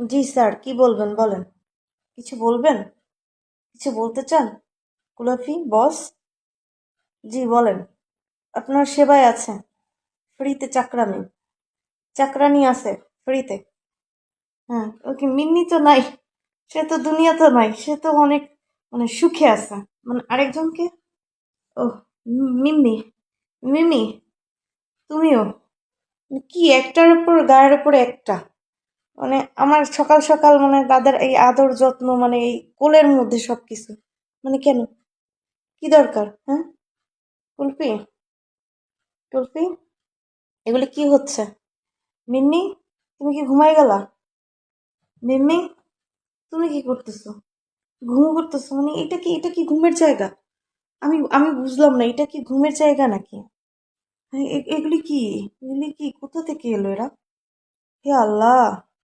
জি sir, কি বলবেন বলেন। কিছু বলবেন? কিছু বলতে চান? কুলফি বস? জি বলেন। আপনার সেবায় আছে। ফ্রিতে চাকরানি। চাকরানি আছে ফ্রিতে। হ্যাঁ, ওকে মিন্নি তো নাই। সে তো দুনিয়াতে নাই, সে তো অনেক সুখে আছে। আরেকজনকে। ও, মিম্মি। মিমি, তুমিও? কি একটার উপর গায়ের উপরে একটা। আমার সকাল সকাল তাদের এই আদর যত্ন, এই কোলের মধ্যে সবকিছু। কেন? কি দরকার, হ্যাঁ? কুলফি, কুলফি, এগুলি কি হচ্ছে? মিন্নি, তুমি কি ঘুমাই গেলা? মিম্মি, তুমি কি করতেছো? ঘুমো করতেছো? এটা কি ঘুমের জায়গা? আমি আমি বুঝলাম না, এটা কি ঘুমের জায়গা নাকি? হ্যাঁ, এগুলি কি? এগুলি কি? কোথা থেকে এলো এরা? হে আল্লাহ!